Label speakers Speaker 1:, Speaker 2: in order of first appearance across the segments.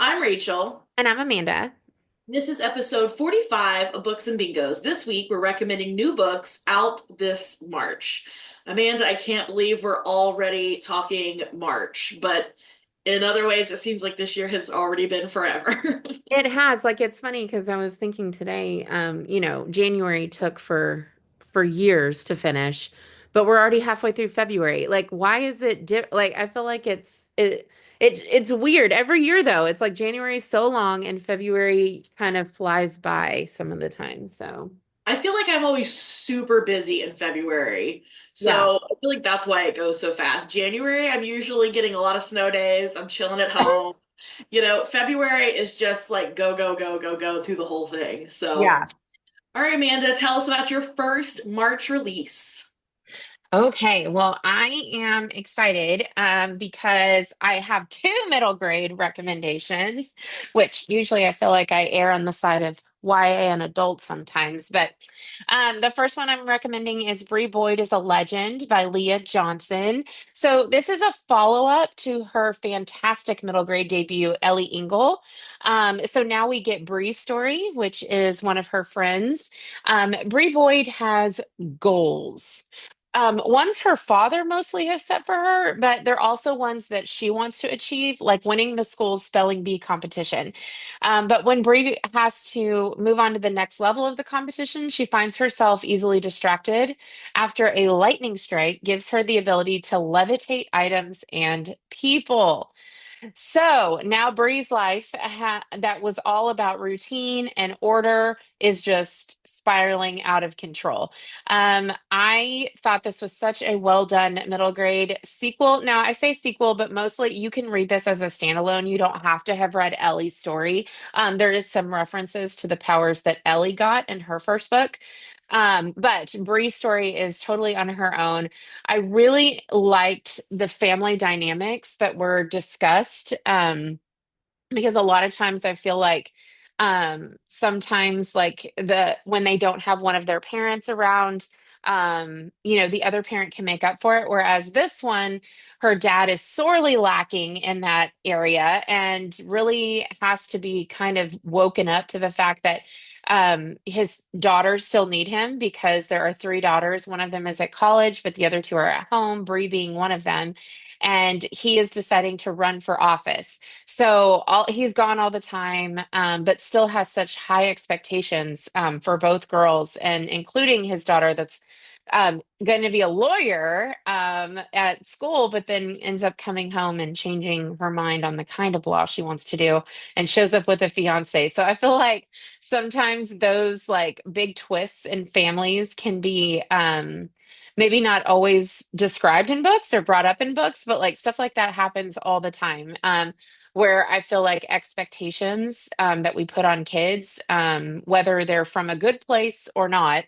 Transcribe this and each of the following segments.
Speaker 1: I'm Rachel.
Speaker 2: And I'm Amanda.
Speaker 1: This is episode 45 of Books and Bingos. This week, we're recommending new books out this March. Amanda, I can't believe we're already talking March, but in other ways, it seems like this year has already been forever.
Speaker 2: It has, like, it's funny because I was thinking today, January took for years to finish, but we're already halfway through February. Like, why is it like I feel like it's weird. Every year though, it's like January is so long and February kind of flies by some of the time. So,
Speaker 1: I feel like I'm always super busy in February.
Speaker 2: yeah.
Speaker 1: So I feel like that's why it goes so fast. January, I'm usually getting a lot of snow days. I'm chilling at home. February is just like go, go, go, go, go through the whole thing. So,
Speaker 2: Yeah.
Speaker 1: all right, Amanda, tell us about your first March release.
Speaker 2: Okay, well, I am excited because I have two middle grade recommendations, which usually I feel like I err on the side of YA and adults sometimes. But the first one I'm recommending is Bree Boyd is a Legend by Leah Johnson. So this is a follow-up to her fantastic middle grade debut, Ellie Engel. So now we get Bree's story, which is one of her friends. Bree Boyd has goals. Ones her father mostly has set for her, but they're also ones that she wants to achieve, like winning the school's spelling bee competition. But when Brie has to move on to the next level of the competition, she finds herself easily distracted after a lightning strike gives her the ability to levitate items and people. So now Bree's life that was all about routine and order is just spiraling out of control. I thought this was such a well done middle grade sequel. Now, I say sequel, but mostly you can read this as a standalone. You don't have to have read Ellie's story. There is some references to the powers that Ellie got in her first book. But Bree's story is totally on her own. I really liked the family dynamics that were discussed. Because a lot of times I feel like sometimes like the when they don't have one of their parents around, the other parent can make up for it, whereas this one, her dad is sorely lacking in that area and really has to be kind of woken up to the fact that his daughters still need him because there are three daughters. One of them is at college, but the other two are at home, Bree being one of them, and he is deciding to run for office. So he's gone all the time, but still has such high expectations for both girls, and including his daughter that's going to be a lawyer at school, but then ends up coming home and changing her mind on the kind of law she wants to do, and shows up with a fiance. So I feel like sometimes those like big twists in families can be maybe not always described in books or brought up in books, but like stuff like that happens all the time. Where I feel like expectations that we put on kids, whether they're from a good place or not,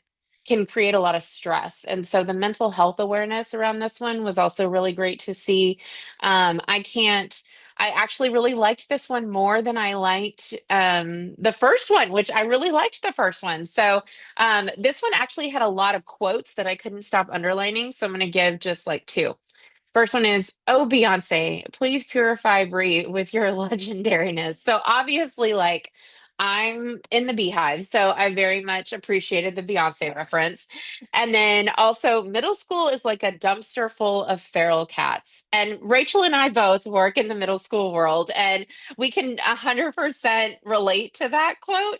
Speaker 2: can create a lot of stress. And so the mental health awareness around this one was also really great to see. I can't. I actually really liked this one more than I liked the first one, which I really liked the first one. So this one actually had a lot of quotes that I couldn't stop underlining. So I'm going to give just like two. First one is, "Oh, Beyonce, please purify Brie with your legendariness." So obviously, like, I'm in the Beehive, so I very much appreciated the Beyonce reference. And then also, middle school is like a dumpster full of feral cats. And Rachel and I both work in the middle school world, and we can 100% relate to that quote.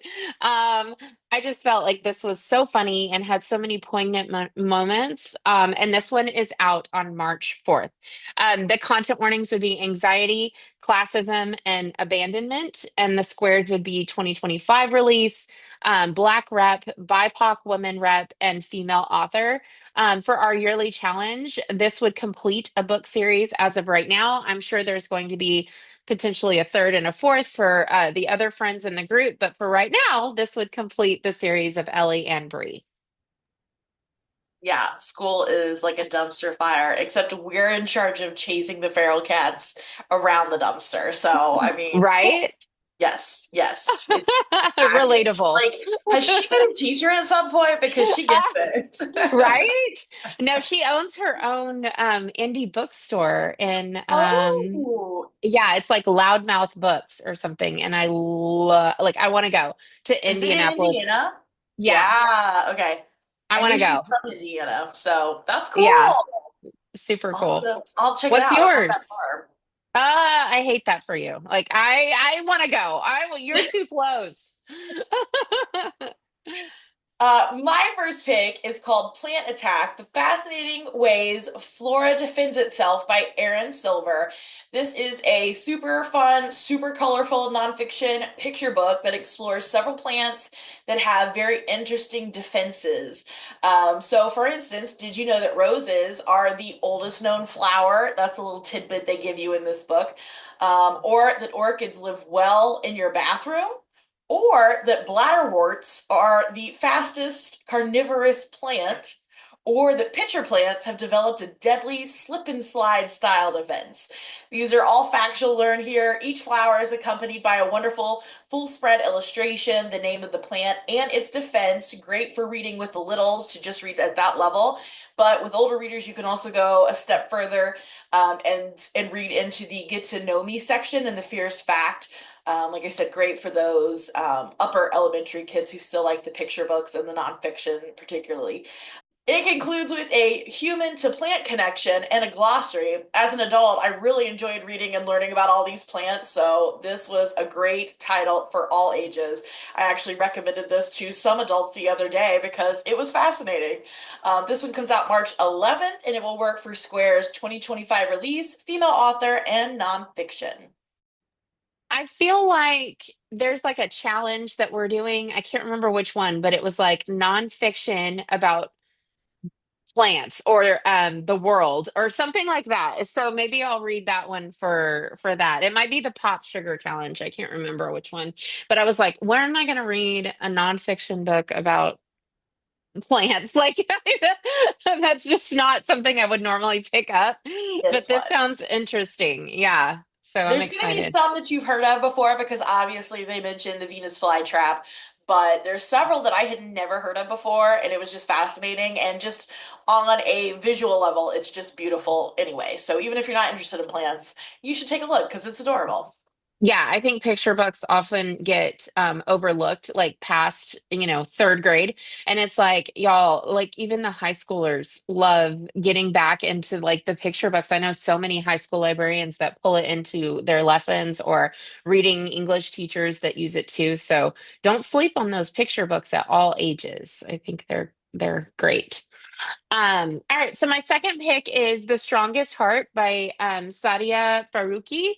Speaker 2: I just felt like this was so funny and had so many poignant moments. And this one is out on March 4th. The content warnings would be anxiety, classism, and abandonment. And the squares would be 2025 release, Black rep, BIPOC woman rep, and female author. For our yearly challenge, this would complete a book series as of right now. I'm sure there's going to be potentially a third and a fourth for the other friends in the group. But for right now, this would complete the series of Ellie and Bree.
Speaker 1: Yeah, school is like a dumpster fire, except we're in charge of chasing the feral cats around the dumpster. So, I mean,
Speaker 2: Right?
Speaker 1: Yes, yes. It's packaged.
Speaker 2: Relatable.
Speaker 1: Like, has she been a teacher at some point? Because she gets it.
Speaker 2: Right? No, she owns her own indie bookstore in
Speaker 1: Oh,
Speaker 2: yeah, it's like Loudmouth Books or something. And I love like I want to go to
Speaker 1: is it in
Speaker 2: Indianapolis.
Speaker 1: Indiana?
Speaker 2: Yeah,
Speaker 1: Yeah, okay.
Speaker 2: I
Speaker 1: I
Speaker 2: want
Speaker 1: knew
Speaker 2: to
Speaker 1: she was
Speaker 2: go.
Speaker 1: from Indiana, so that's
Speaker 2: Yeah,
Speaker 1: cool.
Speaker 2: super cool.
Speaker 1: I'll check it
Speaker 2: What's
Speaker 1: out. It's not that
Speaker 2: yours? I hate that for you. Like I want to go. I will, you're too close.
Speaker 1: My first pick is called Plant Attack: The Fascinating Ways Flora Defends Itself by Aaron Silver. This is a super fun, super colorful nonfiction picture book that explores several plants that have very interesting defenses. So, for instance, did you know that roses are the oldest known flower? That's a little tidbit they give you in this book. Or that orchids live well in your bathroom, or that bladderworts are the fastest carnivorous plant, or that pitcher plants have developed a deadly slip and slide style defense. These are all factual learned here. Each flower is accompanied by a wonderful full spread illustration, the name of the plant, and its defense. Great for reading with the littles to just read at that level. But with older readers, you can also go a step further and read into the get to know me section and the fierce fact. Like I said, great for those upper elementary kids who still like the picture books and the nonfiction, particularly. It concludes with a human to plant connection and a glossary. As an adult, I really enjoyed reading and learning about all these plants, so this was a great title for all ages. I actually recommended this to some adults the other day because it was fascinating. This one comes out March 11th, and it will work for Square's 2025 release, female author, and nonfiction.
Speaker 2: I feel like there's like a challenge that we're doing. I can't remember which one, but it was like nonfiction about plants or the world or something like that. So maybe I'll read that one for that. It might be the pop sugar challenge. I can't remember which one. But I was like, where am I going to read a nonfiction book about plants? Like that's just not something I would normally pick up.
Speaker 1: This
Speaker 2: But this
Speaker 1: one.
Speaker 2: sounds interesting. Yeah. So I'm
Speaker 1: There's going to be
Speaker 2: excited.
Speaker 1: some that you've heard of before because obviously they mentioned the Venus flytrap, but there's several that I had never heard of before, and it was just fascinating. And just on a visual level, it's just beautiful anyway. So even if you're not interested in plants, you should take a look because it's adorable.
Speaker 2: Yeah, I think picture books often get overlooked, like past, third grade. And it's like, y'all, like even the high schoolers love getting back into like the picture books. I know so many high school librarians that pull it into their lessons or reading English teachers that use it too. So don't sleep on those picture books at all ages. I think they're great. All right, so my second pick is The Strongest Heart by Sadia Faruqi.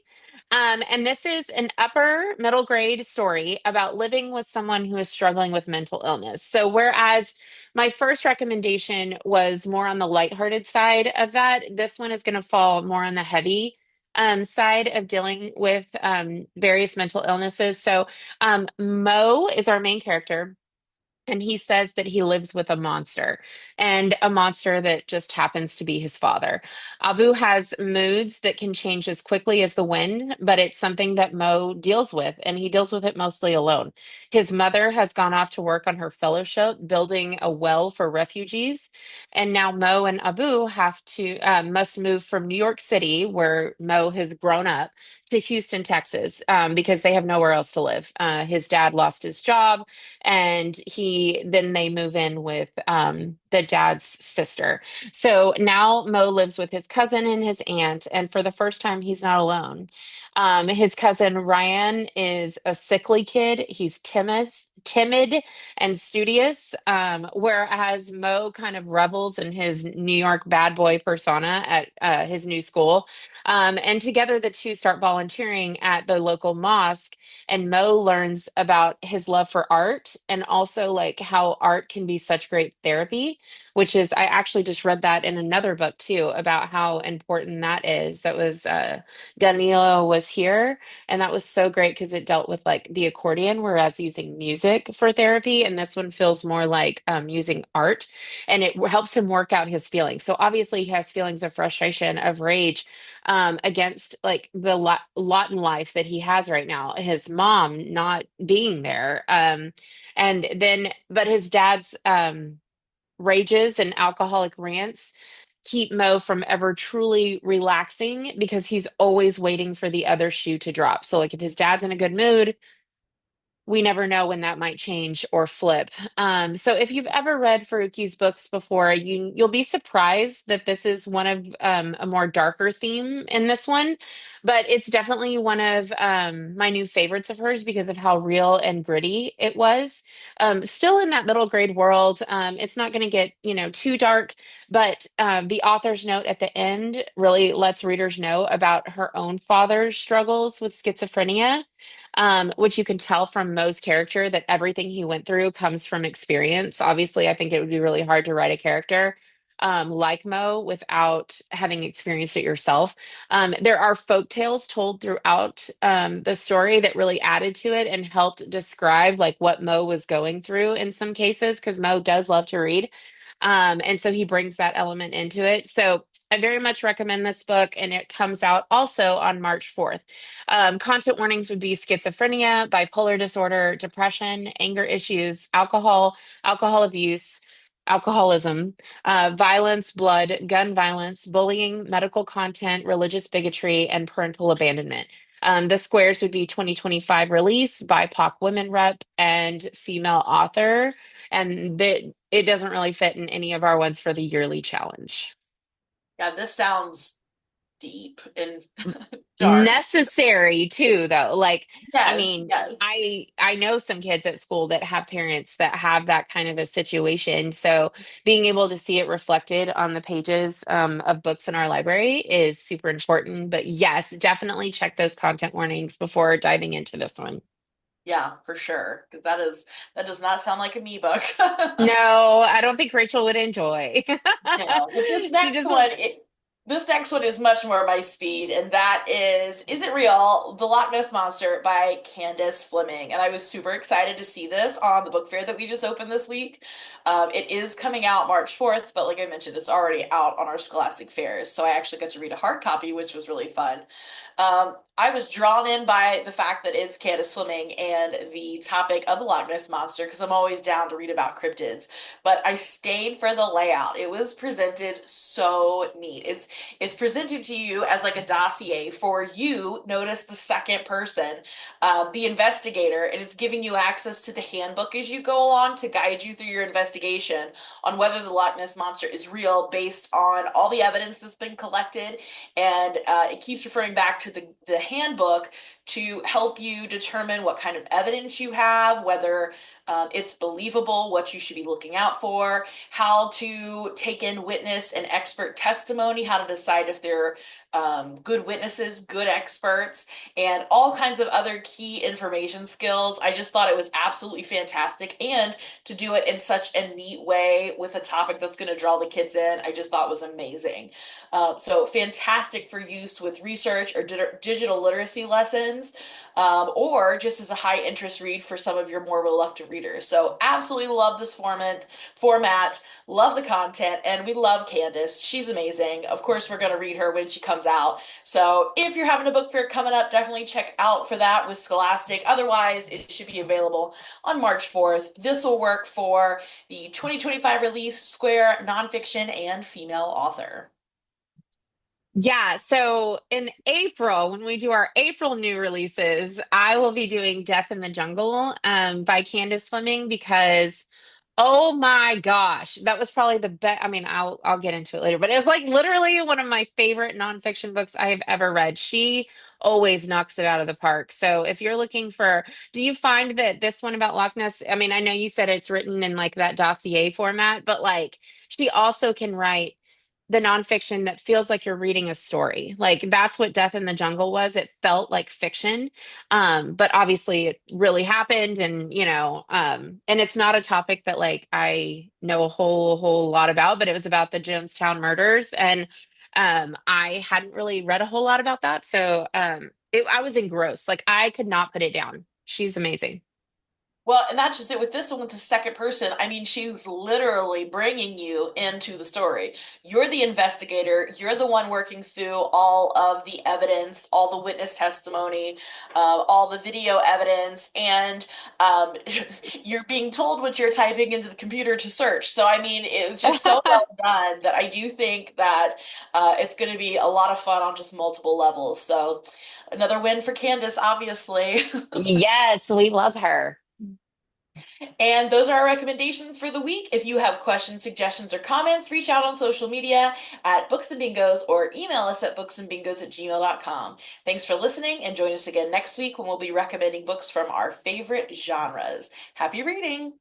Speaker 2: And this is an upper middle grade story about living with someone who is struggling with mental illness. So, whereas my first recommendation was more on the lighthearted side of that, this one is going to fall more on the heavy side of dealing with various mental illnesses. So, Mo is our main character. And he says that he lives with a monster, and a monster that just happens to be his father. Abu has moods that can change as quickly as the wind, but it's something that Mo deals with, and he deals with it mostly alone. His mother has gone off to work on her fellowship, building a well for refugees, and now Mo and Abu have to must move from New York City, where Mo has grown up, to Houston, Texas, because they have nowhere else to live. His dad lost his job, and he then they move in with the dad's sister. So now Mo lives with his cousin and his aunt, and for the first time, he's not alone. His cousin Ryan is a sickly kid. He's timid and studious, whereas Mo kind of revels in his New York bad boy persona at his new school. And together, the two start volunteering at the local mosque, and Mo learns about his love for art and also like how art can be such great therapy, which is I actually just read that in another book too about how important that is. That was Danilo Was Here, and that was so great because it dealt with like the accordion, whereas using music music for therapy, and this one feels more like using art, and it helps him work out his feelings. So obviously, he has feelings of frustration, of rage, against like the lot in life that he has right now, his mom not being there, and then but his dad's rages and alcoholic rants keep Mo from ever truly relaxing because he's always waiting for the other shoe to drop. So, like, if his dad's in a good mood, we never know when that might change or flip. So if you've ever read Faruqi's books before, you'll be surprised that this is one of a more darker theme in this one, but it's definitely one of my new favorites of hers because of how real and gritty it was. Still in that middle grade world, it's not going to get too dark, but the author's note at the end really lets readers know about her own father's struggles with schizophrenia, which you can tell from Mo's character that everything he went through comes from experience. Obviously, I think it would be really hard to write a character like Mo without having experienced it yourself. There are folk tales told throughout the story that really added to it and helped describe like what Mo was going through in some cases, because Mo does love to read. And so he brings that element into it. So I very much recommend this book, and it comes out also on March 4th. Content warnings would be schizophrenia, bipolar disorder, depression, anger issues, alcohol abuse, alcoholism, violence, blood, gun violence, bullying, medical content, religious bigotry, and parental abandonment. The squares would be 2025 release, BIPOC women rep, and female author. And it doesn't really fit in any of our ones for the yearly challenge.
Speaker 1: Yeah, this sounds deep and dark.
Speaker 2: Necessary too, though. Like, I
Speaker 1: Yes,
Speaker 2: mean,
Speaker 1: yes.
Speaker 2: I know some kids at school that have parents that have that kind of a situation. So being able to see it reflected on the pages of books in our library is super important. But yes, definitely check those content warnings before diving into this one.
Speaker 1: Yeah, for sure. Because that does not sound like a me book.
Speaker 2: No, I don't think Rachel would enjoy.
Speaker 1: No, but
Speaker 2: She doesn't.
Speaker 1: this next one is much more my speed, and that Is It Real? The Loch Ness Monster by Candace Fleming. And I was super excited to see this on the book fair that we just opened this week. It is coming out March 4th, but like I mentioned, it's already out on our Scholastic fairs. So I actually got to read a hard copy, which was really fun. I was drawn in by the fact that it's Candace Fleming and the topic of the Loch Ness Monster because I'm always down to read about cryptids. But I stayed for the layout. It was presented so neat. It's presented to you as like a dossier for you. Notice the second person, the investigator, and it's giving you access to the handbook as you go along to guide you through your investigation on whether the Loch Ness Monster is real based on all the evidence that's been collected. And it keeps referring back to the handbook to help you determine what kind of evidence you have, whether it's believable, what you should be looking out for, how to take in witness and expert testimony, how to decide if they're good witnesses, good experts, and all kinds of other key information skills. I just thought it was absolutely fantastic. And to do it in such a neat way with a topic that's going to draw the kids in, I just thought was amazing. So fantastic for use with research or digital literacy lessons, or just as a high interest read for some of your more reluctant readers. So absolutely love this format, love the content, and we love Candace. She's amazing. Of course, we're going to read her when she comes out. So if you're having a book fair coming up, definitely check out for that with Scholastic. Otherwise, it should be available on March 4th. This will work for the 2025 release, Square nonfiction and female author.
Speaker 2: Yeah, so in April, when we do our April new releases, I will be doing Death in the Jungle by Candace Fleming because oh my gosh, that was probably the best. I mean, I'll get into it later, but it was like literally one of my favorite nonfiction books I have ever read. She always knocks it out of the park. So if you're looking for, do you find that this one about Loch Ness, I mean, I know you said it's written in like that dossier format, but like she also can write the nonfiction that feels like you're reading a story. Like that's what Death in the Jungle was. It felt like fiction. But obviously it really happened, and and it's not a topic that like I know a whole lot about, but it was about the Jonestown murders, and I hadn't really read a whole lot about that. So I was engrossed. Like I could not put it down. She's amazing.
Speaker 1: Well, and that's just it with this one with the second person. I mean, she's literally bringing you into the story. You're the investigator. You're the one working through all of the evidence, all the witness testimony, all the video evidence, and you're being told what you're typing into the computer to search. So, I mean, it's just so well done that I do think that it's going to be a lot of fun on just multiple levels. So, another win for Candace, obviously.
Speaker 2: Yes, we love her.
Speaker 1: And those are our recommendations for the week. If you have questions, suggestions, or comments, reach out on social media at Books and Bingos or email us at booksandbingos@gmail.com. Thanks for listening and join us again next week when we'll be recommending books from our favorite genres. Happy reading!